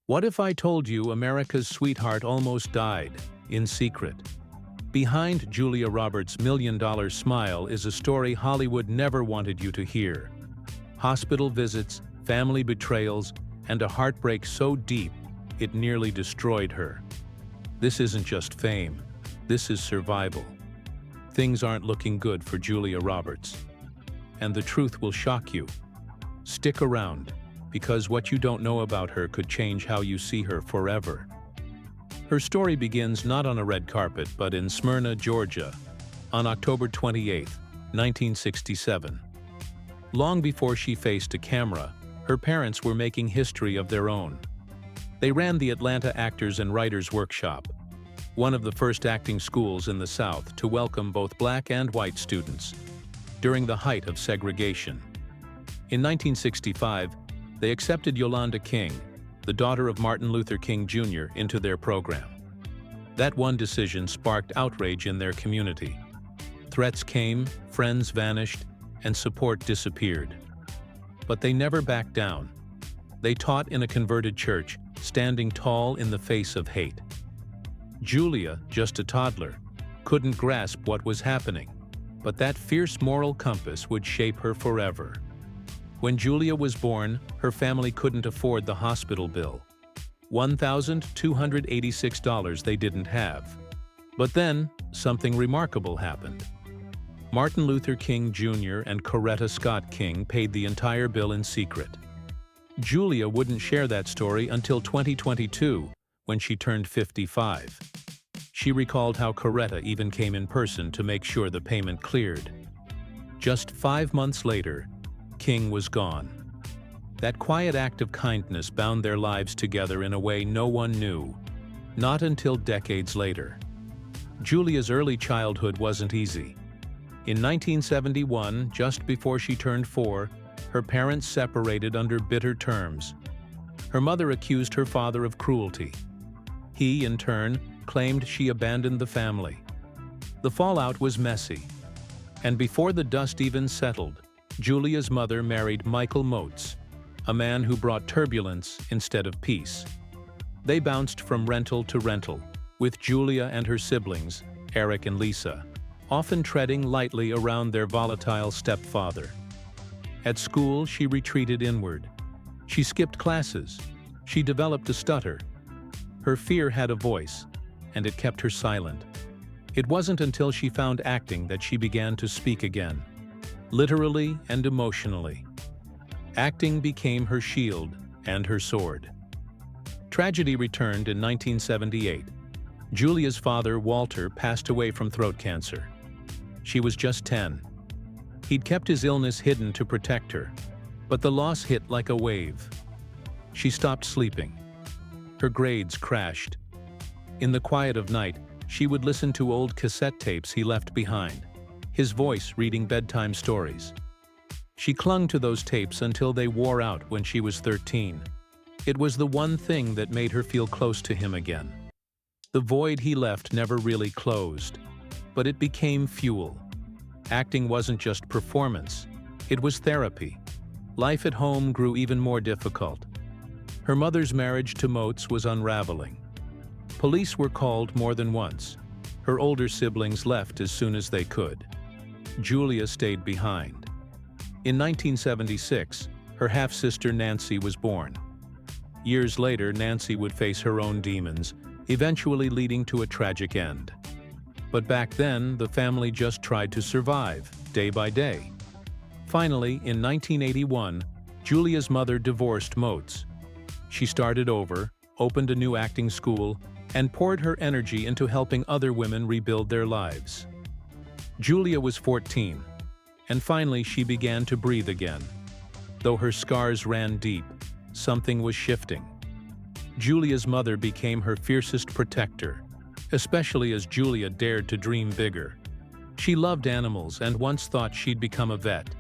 What if I told you America's sweetheart almost died, in secret? Behind Julia Roberts' million-dollar smile is a story Hollywood never wanted you to hear. Hospital visits, family betrayals, and a heartbreak so deep it nearly destroyed her. This isn't just fame, this is survival. Things aren't looking good for Julia Roberts. And the truth will shock you. Stick around, because what you don't know about her could change how you see her forever. Her story begins not on a red carpet, but in Smyrna, Georgia, on October 28, 1967. Long before she faced a camera, her parents were making history of their own. They ran the Atlanta Actors and Writers Workshop, one of the first acting schools in the South to welcome both black and white students, during the height of segregation. In 1965, they accepted Yolanda King, the daughter of Martin Luther King Jr., into their program. That one decision sparked outrage in their community. Threats came, friends vanished, and support disappeared. But they never backed down. They taught in a converted church, standing tall in the face of hate. Julia, just a toddler, couldn't grasp what was happening, but that fierce moral compass would shape her forever. When Julia was born, her family couldn't afford the hospital bill. $1,286 they didn't have. But then, something remarkable happened. Martin Luther King Jr. and Coretta Scott King paid the entire bill in secret. Julia wouldn't share that story until 2022, when she turned 55. She recalled how Coretta even came in person to make sure the payment cleared. Just 5 months later, King was gone. That quiet act of kindness bound their lives together in a way no one knew, not until decades later. Julia's early childhood wasn't easy. In 1971, just before she turned 4, her parents separated under bitter terms. Her mother accused her father of cruelty. He, in turn, claimed she abandoned the family. The fallout was messy, and before the dust even settled, Julia's mother married Michael Moats, a man who brought turbulence instead of peace. They bounced from rental to rental, with Julia and her siblings, Eric and Lisa, often treading lightly around their volatile stepfather. At school, she retreated inward. She skipped classes. She developed a stutter. Her fear had a voice, and it kept her silent. It wasn't until she found acting that she began to speak again, literally and emotionally. Acting became her shield and her sword. Tragedy returned in 1978. Julia's father, Walter, passed away from throat cancer. She was just 10. He'd kept his illness hidden to protect her, but the loss hit like a wave. She stopped sleeping. Her grades crashed. In the quiet of night, she would listen to old cassette tapes he left behind, his voice reading bedtime stories. She clung to those tapes until they wore out when she was 13. It was the one thing that made her feel close to him again. The void he left never really closed, but it became fuel. Acting wasn't just performance, it was therapy. Life at home grew even more difficult. Her mother's marriage to Moats was unraveling. Police were called more than once. Her older siblings left as soon as they could. Julia stayed behind. In 1976, her half-sister Nancy was born. Years later, Nancy would face her own demons, eventually leading to a tragic end. But back then, the family just tried to survive, day by day. Finally, in 1981, Julia's mother divorced Moats. She started over, opened a new acting school, and poured her energy into helping other women rebuild their lives. Julia was 14, and finally she began to breathe again. Though her scars ran deep, something was shifting. Julia's mother became her fiercest protector, especially as Julia dared to dream bigger. She loved animals and once thought she'd become a vet.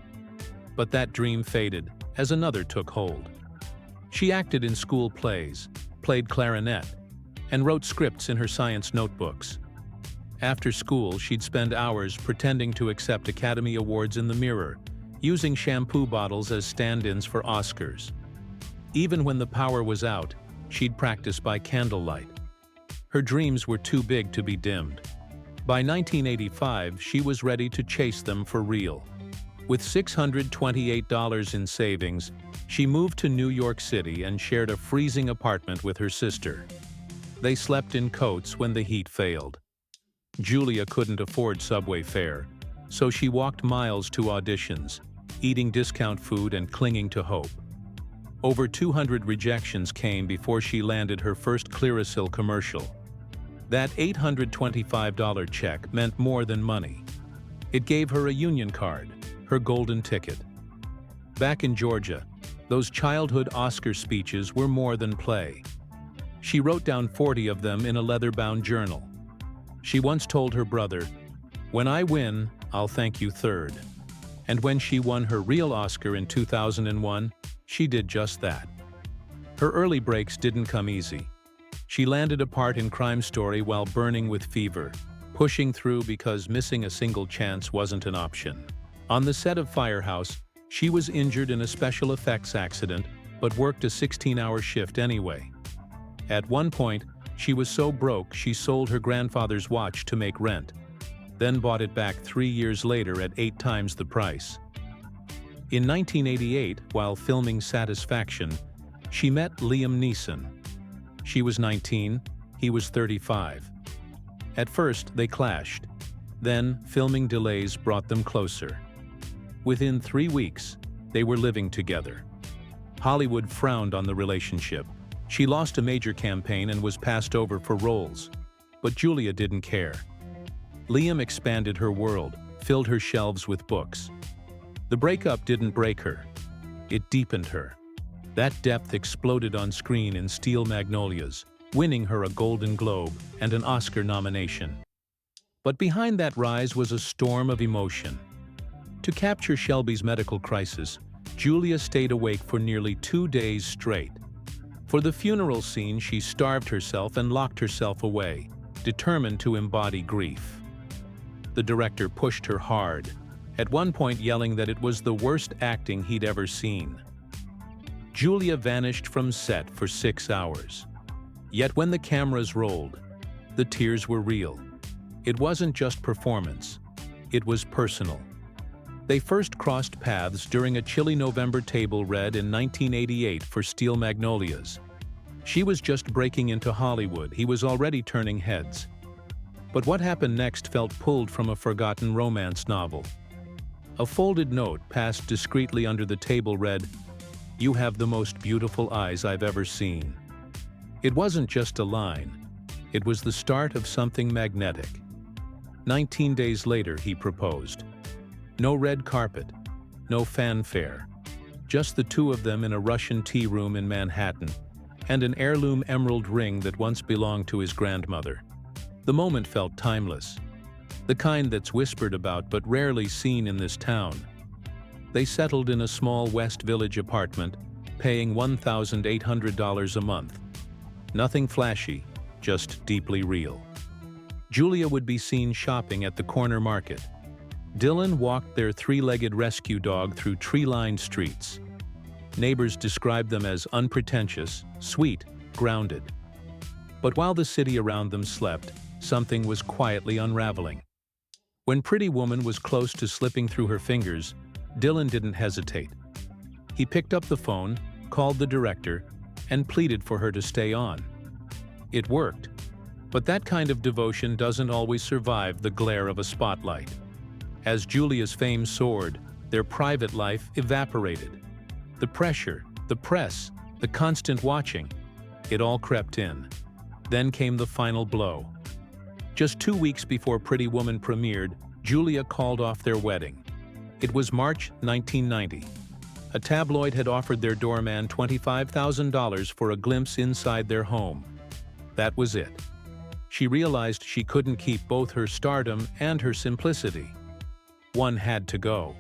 But that dream faded as another took hold. She acted in school plays, played clarinet, and wrote scripts in her science notebooks. After school, she'd spend hours pretending to accept Academy Awards in the mirror, using shampoo bottles as stand-ins for Oscars. Even when the power was out, she'd practice by candlelight. Her dreams were too big to be dimmed. By 1985, she was ready to chase them for real. With $628 in savings, she moved to New York City and shared a freezing apartment with her sister. They slept in coats when the heat failed. Julia couldn't afford subway fare, so she walked miles to auditions, eating discount food and clinging to hope. Over 200 rejections came before she landed her first Clearasil commercial. That $825 check meant more than money. It gave her a union card, her golden ticket. Back in Georgia, those childhood Oscar speeches were more than play. She wrote down 40 of them in a leather-bound journal. She once told her brother, "When I win, I'll thank you third." And when she won her real Oscar in 2001, she did just that. Her early breaks didn't come easy. She landed a part in Crime Story while burning with fever, pushing through because missing a single chance wasn't an option. On the set of Firehouse, she was injured in a special effects accident, but worked a 16-hour shift anyway. At one point, she was so broke she sold her grandfather's watch to make rent, then bought it back 3 years later at 8 times the price. In 1988, while filming Satisfaction, she met Liam Neeson. She was 19, he was 35. At first, they clashed. Then, filming delays brought them closer. Within 3 weeks, they were living together. Hollywood frowned on the relationship. She lost a major campaign and was passed over for roles. But Julia didn't care. Liam expanded her world, filled her shelves with books. The breakup didn't break her. It deepened her. That depth exploded on screen in Steel Magnolias, winning her a Golden Globe and an Oscar nomination. But behind that rise was a storm of emotion. To capture Shelby's medical crisis, Julia stayed awake for nearly 2 days straight. For the funeral scene, she starved herself and locked herself away, determined to embody grief. The director pushed her hard, at one point yelling that it was the worst acting he'd ever seen. Julia vanished from set for 6 hours. Yet when the cameras rolled, the tears were real. It wasn't just performance, it was personal. They first crossed paths during a chilly November table read in 1988 for Steel Magnolias. She was just breaking into Hollywood, he was already turning heads. But what happened next felt pulled from a forgotten romance novel. A folded note passed discreetly under the table read, "You have the most beautiful eyes I've ever seen." It wasn't just a line. It was the start of something magnetic. 19 days later, he proposed. No red carpet, no fanfare. Just the two of them in a Russian tea room in Manhattan, and an heirloom emerald ring that once belonged to his grandmother. The moment felt timeless. The kind that's whispered about but rarely seen in this town. They settled in a small West Village apartment, paying $1,800 a month. Nothing flashy, just deeply real. Julia would be seen shopping at the corner market. Dylan walked their 3-legged rescue dog through tree-lined streets. Neighbors described them as unpretentious, sweet, grounded. But while the city around them slept, something was quietly unraveling. When Pretty Woman was close to slipping through her fingers, Dylan didn't hesitate. He picked up the phone, called the director, and pleaded for her to stay on. It worked. But that kind of devotion doesn't always survive the glare of a spotlight. As Julia's fame soared, their private life evaporated. The pressure, the press, the constant watching, it all crept in. Then came the final blow. Just 2 weeks before Pretty Woman premiered, Julia called off their wedding. It was March 1990. A tabloid had offered their doorman $25,000 for a glimpse inside their home. That was it. She realized she couldn't keep both her stardom and her simplicity. One had to go.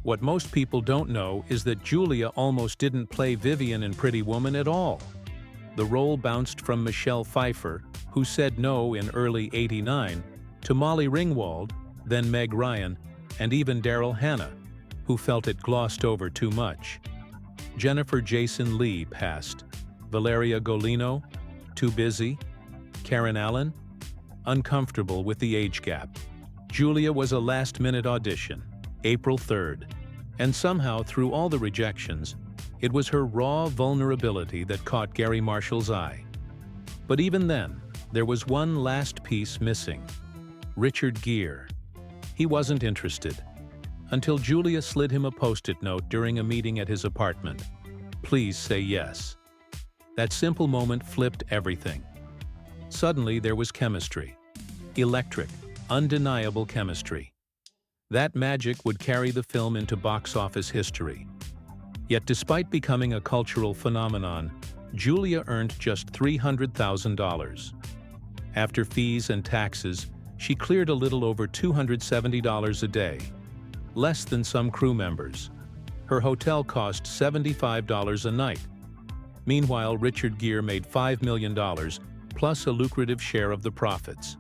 What most people don't know is that Julia almost didn't play Vivian in Pretty Woman at all. The role bounced from Michelle Pfeiffer, who said no in early '89, to Molly Ringwald, then Meg Ryan, and even Daryl Hannah, who felt it glossed over too much. Jennifer Jason Leigh passed, Valeria Golino, too busy. Karen Allen, uncomfortable with the age gap. Julia was a last-minute audition, April 3rd, and somehow through all the rejections, it was her raw vulnerability that caught Gary Marshall's eye. But even then, there was one last piece missing: Richard Gere. He wasn't interested, until Julia slid him a post-it note during a meeting at his apartment. "Please say yes." That simple moment flipped everything. Suddenly there was chemistry. Electric, undeniable chemistry. That magic would carry the film into box office history. Yet despite becoming a cultural phenomenon, Julia earned just $300,000. After fees and taxes, she cleared a little over $270 a day, less than some crew members. Her hotel cost $75 a night. Meanwhile, Richard Gere made $5 million, plus a lucrative share of the profits.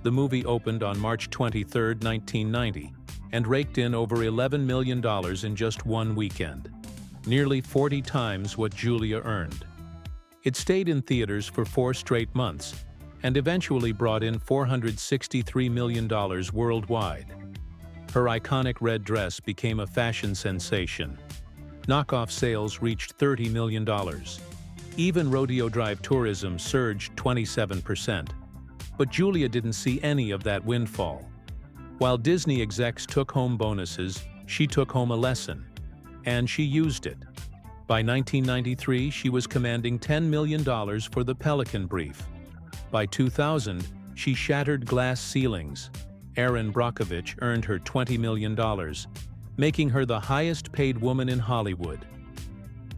The movie opened on March 23, 1990, and raked in over $11 million in just one weekend, nearly 40 times what Julia earned. It stayed in theaters for 4 straight months, and eventually brought in $463 million worldwide. Her iconic red dress became a fashion sensation. Knockoff sales reached $30 million. Even Rodeo Drive tourism surged 27%. But Julia didn't see any of that windfall. While Disney execs took home bonuses, she took home a lesson. And she used it. By 1993, she was commanding $10 million for the Pelican Brief. By 2000, she shattered glass ceilings. Erin Brockovich earned her $20 million, making her the highest-paid woman in Hollywood.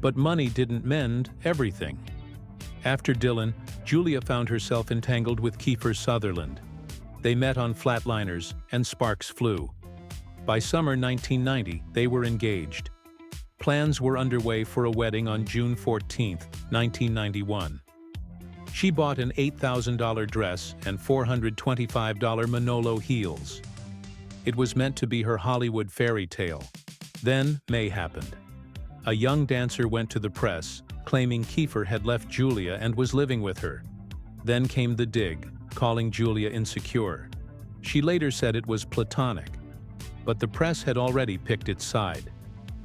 But money didn't mend everything. After Dylan, Julia found herself entangled with Kiefer Sutherland. They met on Flatliners, and sparks flew. By summer 1990, they were engaged. Plans were underway for a wedding on June 14, 1991. She bought an $8,000 dress and $425 Manolo heels. It was meant to be her Hollywood fairy tale. Then May happened. A young dancer went to the press, claiming Kiefer had left Julia and was living with her. Then came the dig, calling Julia insecure. She later said it was platonic. But the press had already picked its side.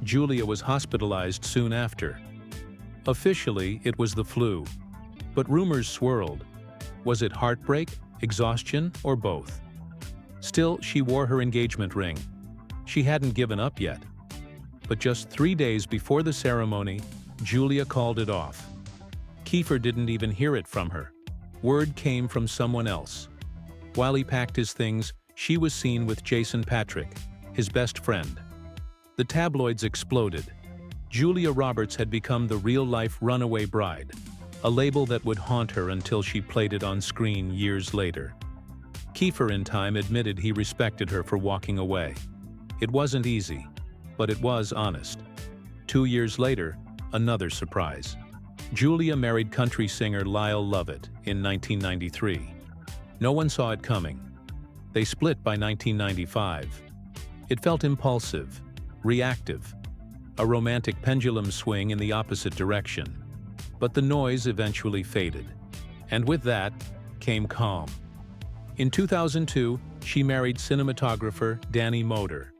Julia was hospitalized soon after. Officially, it was the flu. But rumors swirled. Was it heartbreak, exhaustion, or both? Still, she wore her engagement ring. She hadn't given up yet. But just 3 days before the ceremony, Julia called it off. Kiefer didn't even hear it from her. Word came from someone else. While he packed his things, she was seen with Jason Patric, his best friend. The tabloids exploded. Julia Roberts had become the real-life runaway bride, a label that would haunt her until she played it on screen years later. Kiefer in time admitted he respected her for walking away. It wasn't easy, but it was honest. 2 years later, another surprise. Julia married country singer Lyle Lovett in 1993. No one saw it coming. They split by 1995. It felt impulsive, reactive, a romantic pendulum swing in the opposite direction. But the noise eventually faded. And with that came calm. In 2002, she married cinematographer Danny Moder.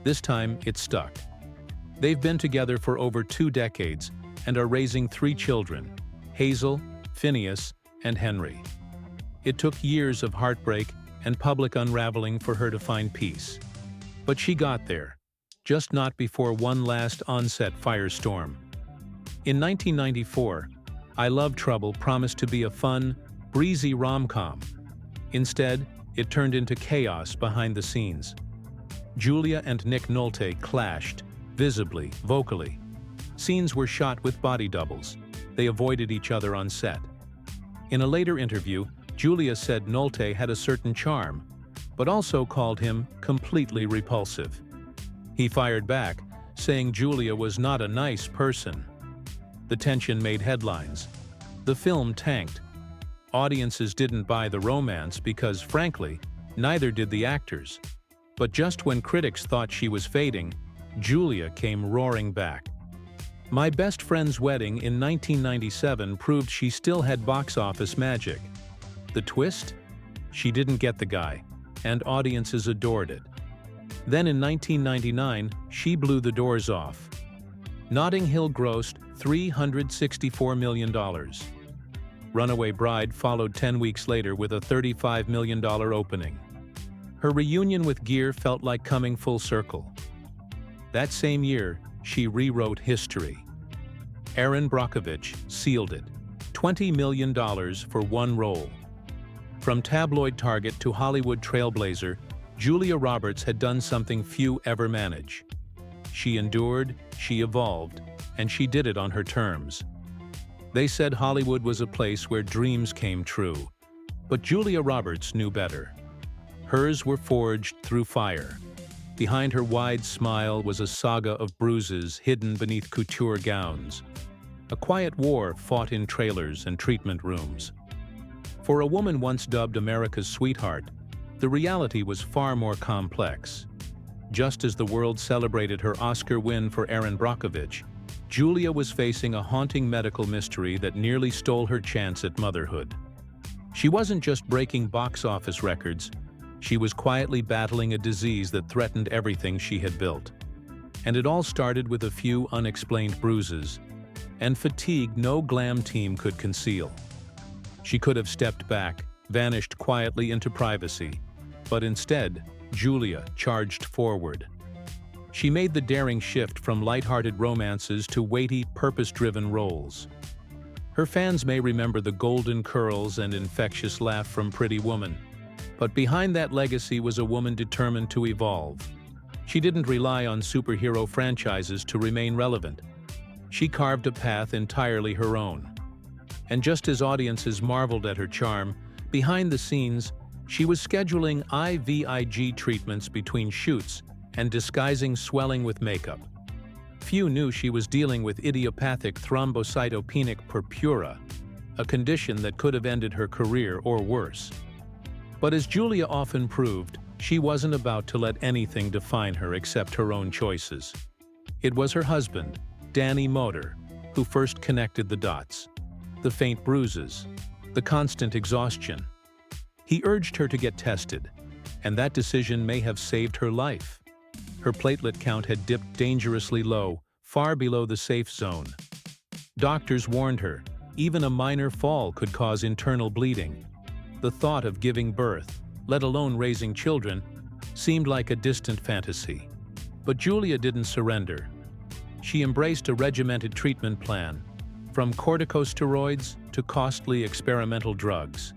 This time, it stuck. They've been together for over 2 decades and are raising 3 children: Hazel, Phineas, and Henry. It took years of heartbreak and public unraveling for her to find peace. But she got there, just not before one last on-set firestorm. In 1994, I Love Trouble promised to be a fun, breezy rom-com. Instead, it turned into chaos behind the scenes. Julia and Nick Nolte clashed, visibly, vocally. Scenes were shot with body doubles. They avoided each other on set. In a later interview, Julia said Nolte had a certain charm, but also called him completely repulsive. He fired back, saying Julia was not a nice person. The tension made headlines. The film tanked. Audiences didn't buy the romance because, frankly, neither did the actors. But just when critics thought she was fading, Julia came roaring back. My Best Friend's Wedding in 1997 proved she still had box office magic. The twist? She didn't get the guy, and audiences adored it. Then in 1999, she blew the doors off. Notting Hill grossed $364 million. Runaway Bride followed 10 weeks later with a $35 million opening. Her reunion with Gere felt like coming full circle. That same year, she rewrote history. Erin Brockovich sealed it, $20 million for one role. From tabloid target to Hollywood trailblazer, Julia Roberts had done something few ever manage. She endured, she evolved, and she did it on her terms. They said Hollywood was a place where dreams came true, but Julia Roberts knew better. Hers were forged through fire. Behind her wide smile was a saga of bruises hidden beneath couture gowns. A quiet war fought in trailers and treatment rooms. For a woman once dubbed America's sweetheart, the reality was far more complex. Just as the world celebrated her Oscar win for Erin Brockovich, Julia was facing a haunting medical mystery that nearly stole her chance at motherhood. She wasn't just breaking box office records, she was quietly battling a disease that threatened everything she had built. And it all started with a few unexplained bruises and fatigue no glam team could conceal. She could have stepped back, vanished quietly into privacy, but instead, Julia charged forward. She made the daring shift from light-hearted romances to weighty, purpose-driven roles. Her fans may remember the golden curls and infectious laugh from Pretty Woman, but behind that legacy was a woman determined to evolve. She didn't rely on superhero franchises to remain relevant. She carved a path entirely her own. And just as audiences marveled at her charm, behind the scenes, she was scheduling IVIG treatments between shoots and disguising swelling with makeup. Few knew she was dealing with idiopathic thrombocytopenic purpura, a condition that could have ended her career or worse. But as Julia often proved, she wasn't about to let anything define her except her own choices. It was her husband, Danny Moder, who first connected the dots. The faint bruises, the constant exhaustion. He urged her to get tested, and that decision may have saved her life. Her platelet count had dipped dangerously low, far below the safe zone. Doctors warned her, even a minor fall could cause internal bleeding. The thought of giving birth, let alone raising children, seemed like a distant fantasy. But Julia didn't surrender. She embraced a regimented treatment plan, from corticosteroids to costly experimental drugs.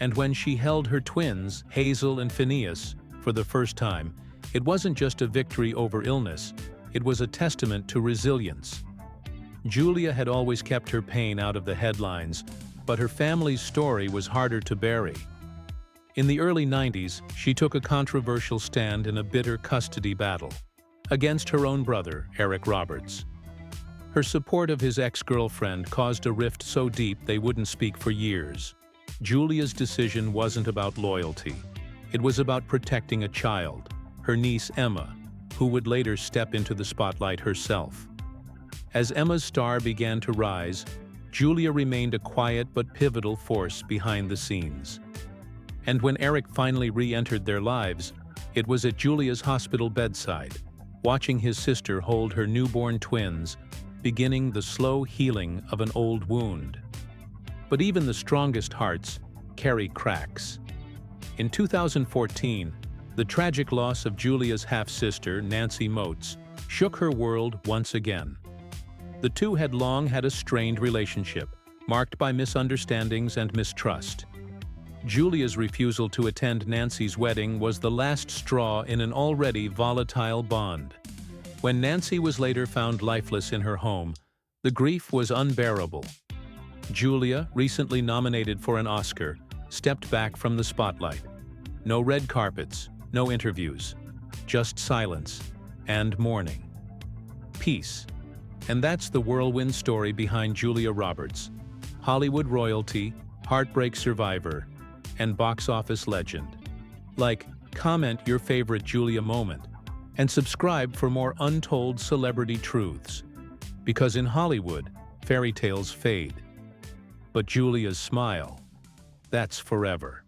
And when she held her twins, Hazel and Phineas, for the first time, it wasn't just a victory over illness, it was a testament to resilience. Julia had always kept her pain out of the headlines, but her family's story was harder to bury. In the early 90s, she took a controversial stand in a bitter custody battle against her own brother, Eric Roberts. Her support of his ex-girlfriend caused a rift so deep they wouldn't speak for years. Julia's decision wasn't about loyalty. It was about protecting a child, her niece Emma, who would later step into the spotlight herself. As Emma's star began to rise, Julia remained a quiet but pivotal force behind the scenes. And when Eric finally re-entered their lives, it was at Julia's hospital bedside, watching his sister hold her newborn twins, beginning the slow healing of an old wound. But even the strongest hearts carry cracks. In 2014, the tragic loss of Julia's half-sister, Nancy Moats, shook her world once again. The two had long had a strained relationship, marked by misunderstandings and mistrust. Julia's refusal to attend Nancy's wedding was the last straw in an already volatile bond. When Nancy was later found lifeless in her home, the grief was unbearable. Julia, recently nominated for an Oscar, stepped back from the spotlight. No red carpets, no interviews, just silence and mourning. Peace. And that's the whirlwind story behind Julia Roberts, Hollywood royalty, heartbreak survivor, and box office legend. Like, comment your favorite Julia moment, and subscribe for more untold celebrity truths. Because in Hollywood, fairy tales fade. But Julia's smile, that's forever.